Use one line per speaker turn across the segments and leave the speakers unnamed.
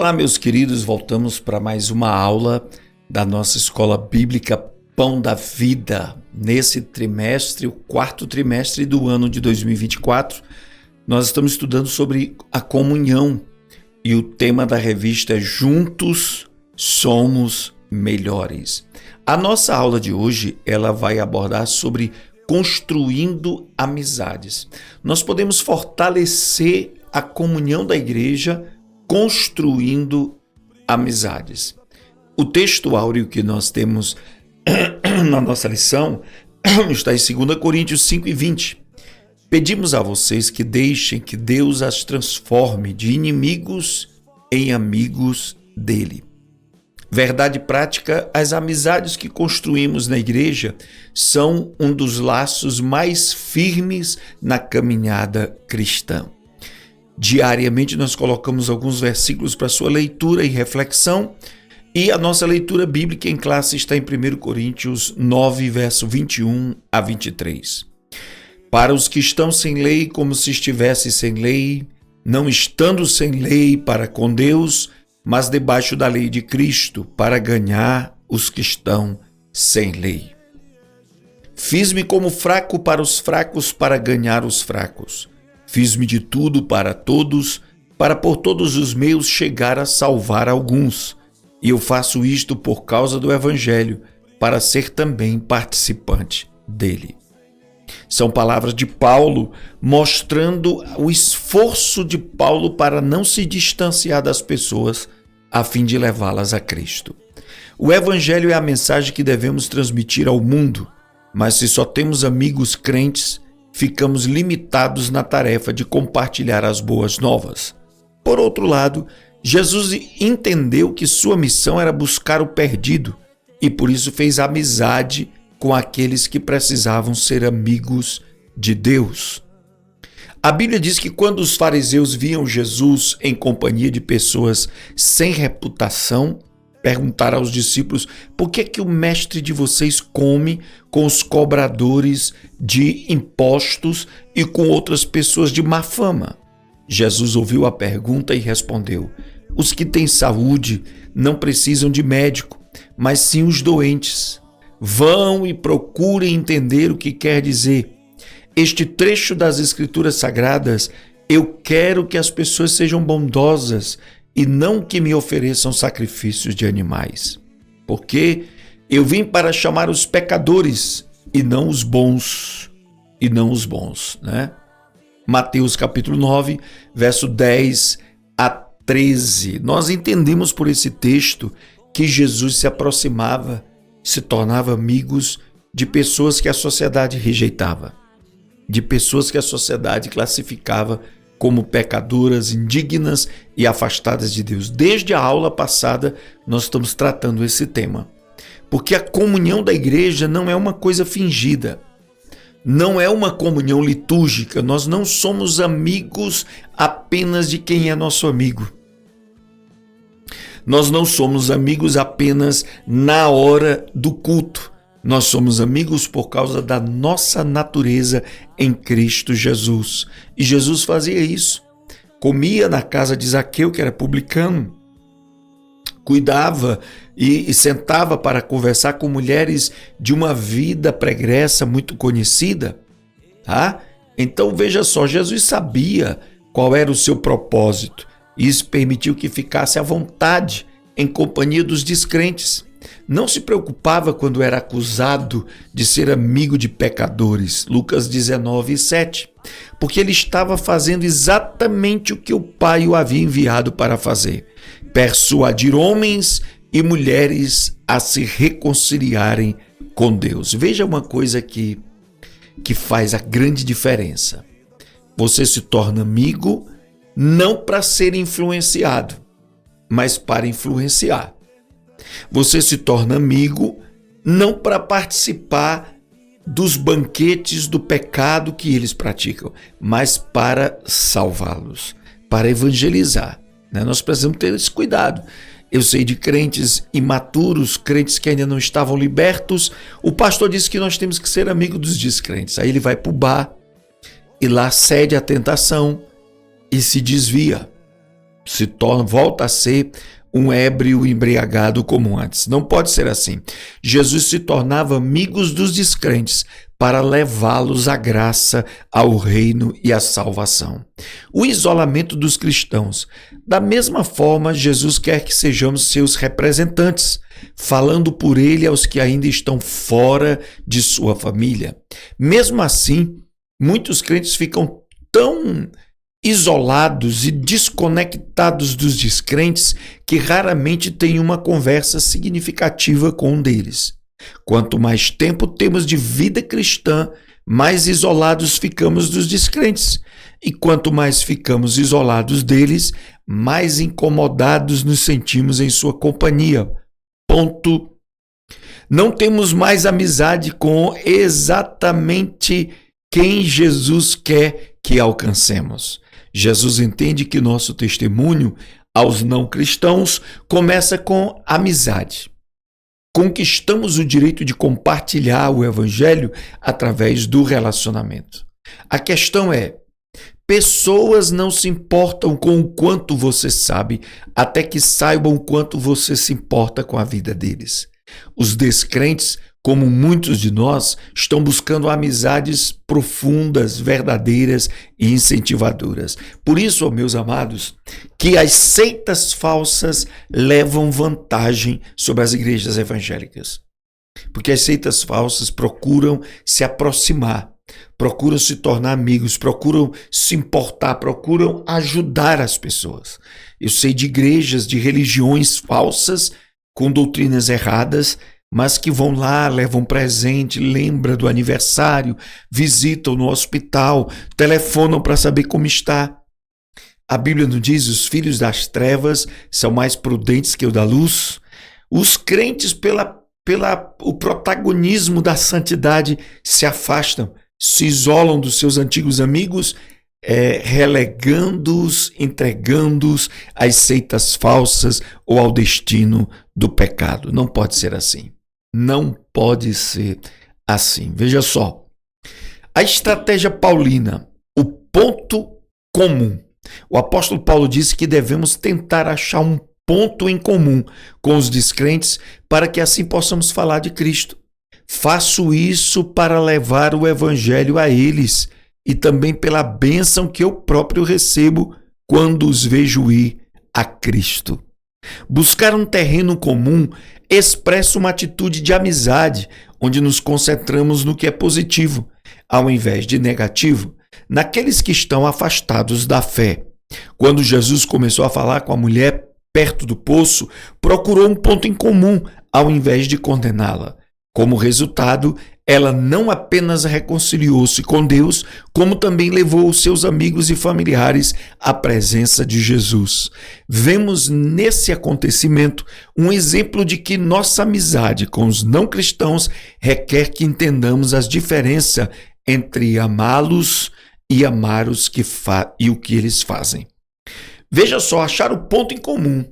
Olá, meus queridos, voltamos para mais uma aula da nossa escola bíblica Pão da Vida. Nesse trimestre, o quarto trimestre do ano de 2024, nós estamos estudando sobre a comunhão e o tema da revista é Juntos Somos Melhores. A nossa aula de hoje, ela vai abordar sobre construindo amizades. Nós podemos fortalecer a comunhão da igreja construindo amizades. O texto áureo que nós temos na nossa lição está em 2 Coríntios 5:20. Pedimos a vocês que deixem que Deus as transforme de inimigos em amigos dele. Verdade prática, as amizades que construímos na igreja são um dos laços mais firmes na caminhada cristã. Diariamente nós colocamos alguns versículos para sua leitura e reflexão, e a nossa leitura bíblica em classe está em 1 Coríntios 9, verso 21 a 23. Para os que estão sem lei, como se estivesse sem lei, não estando sem lei para com Deus, mas debaixo da lei de Cristo, para ganhar os que estão sem lei. Fiz-me como fraco para os fracos, para ganhar os fracos. Fiz-me de tudo para todos, para por todos os meios chegar a salvar alguns. E eu faço isto por causa do Evangelho, para ser também participante dele. São palavras de Paulo mostrando o esforço de Paulo para não se distanciar das pessoas a fim de levá-las a Cristo. O Evangelho é a mensagem que devemos transmitir ao mundo, mas se só temos amigos crentes, ficamos limitados na tarefa de compartilhar as boas novas. Por outro lado, Jesus entendeu que sua missão era buscar o perdido e por isso fez amizade com aqueles que precisavam ser amigos de Deus. A Bíblia diz que quando os fariseus viam Jesus em companhia de pessoas sem reputação, perguntaram aos discípulos: por que é que o mestre de vocês come com os cobradores de impostos e com outras pessoas de má fama? Jesus ouviu a pergunta e respondeu: os que têm saúde não precisam de médico, mas sim os doentes. Vão e procurem entender o que quer dizer este trecho das Escrituras Sagradas. Eu quero que as pessoas sejam bondosas e não que me ofereçam sacrifícios de animais. Porque eu vim para chamar os pecadores e não os bons. Né? Mateus capítulo 9, verso 10 a 13. Nós entendemos por esse texto que Jesus se aproximava, se tornava amigos de pessoas que a sociedade rejeitava, de pessoas que a sociedade classificava como pecadoras, indignas e afastadas de Deus. Desde a aula passada, nós estamos tratando esse tema. Porque a comunhão da igreja não é uma coisa fingida, não é uma comunhão litúrgica. Nós não somos amigos apenas de quem é nosso amigo. Nós não somos amigos apenas na hora do culto. Nós somos amigos por causa da nossa natureza em Cristo Jesus. E Jesus fazia isso. Comia na casa de Zaqueu, que era publicano. Cuidava e sentava para conversar com mulheres de uma vida pregressa muito conhecida. Tá? Então veja só, Jesus sabia qual era o seu propósito. Isso permitiu que ficasse à vontade em companhia dos descrentes. Não se preocupava quando era acusado de ser amigo de pecadores, Lucas 19:7, porque ele estava fazendo exatamente o que o Pai o havia enviado para fazer: persuadir homens e mulheres a se reconciliarem com Deus. Veja uma coisa que faz a grande diferença. Você se torna amigo não para ser influenciado, mas para influenciar. Você se torna amigo não para participar dos banquetes do pecado que eles praticam, mas para salvá-los, para evangelizar. Nós precisamos ter esse cuidado. Eu sei de crentes imaturos, crentes que ainda não estavam libertos. O pastor disse que nós temos que ser amigos dos descrentes. Aí ele vai para o bar e lá cede à tentação e se desvia. volta a ser um ébrio embriagado como antes. Não pode ser assim. Jesus se tornava amigos dos descrentes para levá-los à graça, ao reino e à salvação. O isolamento dos cristãos. Da mesma forma, Jesus quer que sejamos seus representantes, falando por ele aos que ainda estão fora de sua família. Mesmo assim, muitos crentes ficam tão isolados e desconectados dos descrentes que raramente têm uma conversa significativa com um deles. Quanto mais tempo temos de vida cristã, mais isolados ficamos dos descrentes. E quanto mais ficamos isolados deles, mais incomodados nos sentimos em sua companhia. Ponto. Não temos mais amizade com exatamente quem Jesus quer que alcancemos. Jesus entende que nosso testemunho aos não cristãos começa com amizade. Conquistamos o direito de compartilhar o evangelho através do relacionamento. A questão é, pessoas não se importam com o quanto você sabe, até que saibam o quanto você se importa com a vida deles. Os descrentes, como muitos de nós, estão buscando amizades profundas, verdadeiras e incentivadoras. Por isso, meus amados, que as seitas falsas levam vantagem sobre as igrejas evangélicas. Porque as seitas falsas procuram se aproximar, procuram se tornar amigos, procuram se importar, procuram ajudar as pessoas. Eu sei de igrejas, de religiões falsas, com doutrinas erradas, mas que vão lá, levam presente, lembram do aniversário, visitam no hospital, telefonam para saber como está. A Bíblia nos diz, os filhos das trevas são mais prudentes que o da luz. Os crentes, o protagonismo da santidade, se afastam, se isolam dos seus antigos amigos, relegando-os, entregando-os às seitas falsas ou ao destino do pecado. Não pode ser assim. Não pode ser assim. Veja só, a estratégia paulina, o ponto comum. O apóstolo Paulo disse que devemos tentar achar um ponto em comum com os descrentes para que assim possamos falar de Cristo. Faço isso para levar o evangelho a eles e também pela bênção que eu próprio recebo quando os vejo ir a Cristo. Buscar um terreno comum expressa uma atitude de amizade, onde nos concentramos no que é positivo, ao invés de negativo, naqueles que estão afastados da fé. Quando Jesus começou a falar com a mulher perto do poço, procurou um ponto em comum, ao invés de condená-la. Como resultado, ela não apenas reconciliou-se com Deus, como também levou os seus amigos e familiares à presença de Jesus. Vemos nesse acontecimento um exemplo de que nossa amizade com os não cristãos requer que entendamos as diferenças entre amá-los e amar e o que eles fazem. Veja só, achar o ponto em comum.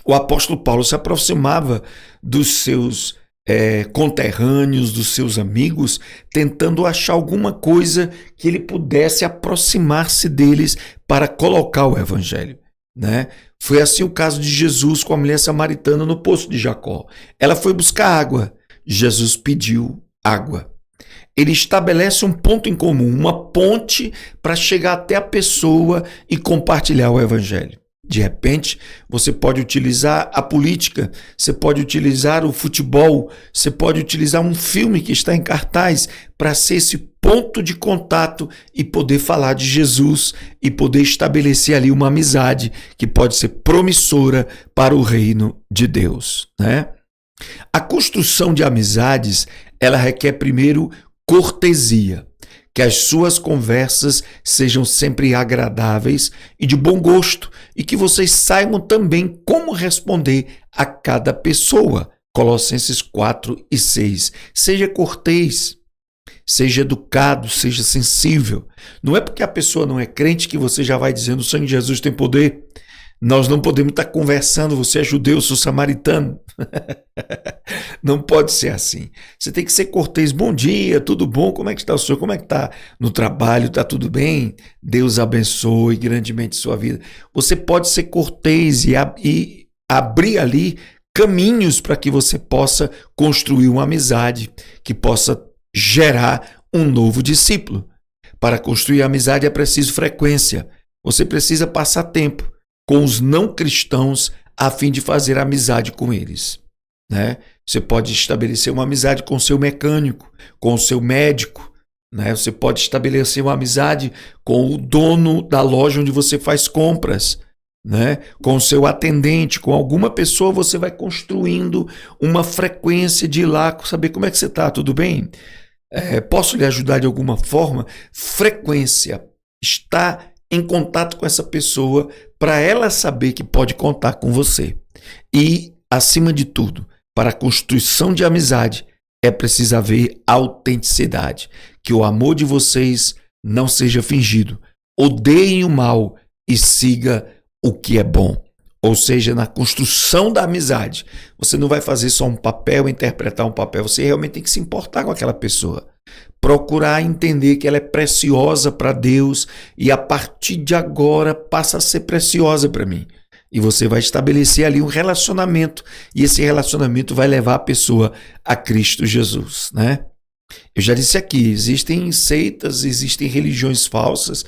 O apóstolo Paulo se aproximava dos seus conterrâneos, dos seus amigos, tentando achar alguma coisa que ele pudesse aproximar-se deles para colocar o evangelho, né? Foi assim o caso de Jesus com a mulher samaritana no poço de Jacó. Ela foi buscar água, Jesus pediu água. Ele estabelece um ponto em comum, uma ponte para chegar até a pessoa e compartilhar o evangelho. De repente, você pode utilizar a política, você pode utilizar o futebol, você pode utilizar um filme que está em cartaz para ser esse ponto de contato e poder falar de Jesus e poder estabelecer ali uma amizade que pode ser promissora para o reino de Deus, né? A construção de amizades, ela requer primeiro cortesia. Que as suas conversas sejam sempre agradáveis e de bom gosto e que vocês saibam também como responder a cada pessoa. Colossenses 4:6. Seja cortês, seja educado, seja sensível. Não é porque a pessoa não é crente que você já vai dizendo o sangue de Jesus tem poder. Nós não podemos estar conversando, você é judeu, eu sou samaritano. Não pode ser assim. Você tem que ser cortês. Bom dia, tudo bom? Como é que está o senhor? Como é que está no trabalho? Está tudo bem? Deus abençoe grandemente sua vida. Você pode ser cortês e abrir ali caminhos para que você possa construir uma amizade que possa gerar um novo discípulo. Para construir amizade é preciso frequência. Você precisa passar tempo com os não cristãos a fim de fazer amizade com eles, né? Você pode estabelecer uma amizade com o seu mecânico, com o seu médico, né? Você pode estabelecer uma amizade com o dono da loja onde você faz compras, né? Com o seu atendente, com alguma pessoa você vai construindo uma frequência de ir lá saber como é que você está, tudo bem? Posso lhe ajudar de alguma forma? Frequência, estar em contato com essa pessoa para ela saber que pode contar com você. E, acima de tudo, para a constituição de amizade, é preciso haver autenticidade. Que o amor de vocês não seja fingido. Odeiem o mal e siga o que é bom. Ou seja, na construção da amizade, você não vai fazer só um papel, interpretar um papel, você realmente tem que se importar com aquela pessoa. Procurar entender que ela é preciosa para Deus e a partir de agora passa a ser preciosa para mim. E você vai estabelecer ali um relacionamento e esse relacionamento vai levar a pessoa a Cristo Jesus, né? Eu já disse aqui, existem seitas, existem religiões falsas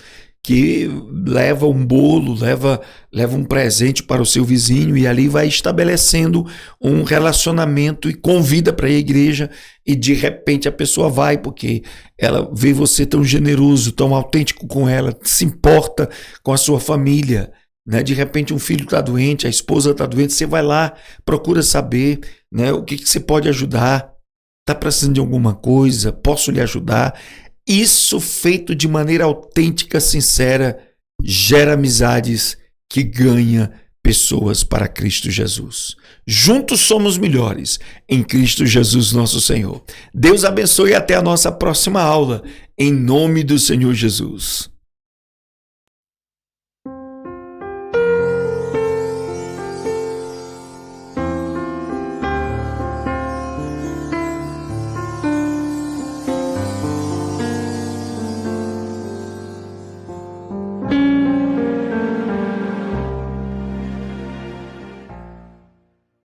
que leva um bolo, leva um presente para o seu vizinho e ali vai estabelecendo um relacionamento e convida para a igreja e de repente a pessoa vai porque ela vê você tão generoso, tão autêntico com ela, se importa com a sua família, né? De repente um filho está doente, a esposa está doente, você vai lá, procura saber, né, o que você pode ajudar, está precisando de alguma coisa, posso lhe ajudar? Isso feito de maneira autêntica, sincera, gera amizades que ganha pessoas para Cristo Jesus. Juntos somos melhores em Cristo Jesus nosso Senhor. Deus abençoe e até a nossa próxima aula, em nome do Senhor Jesus.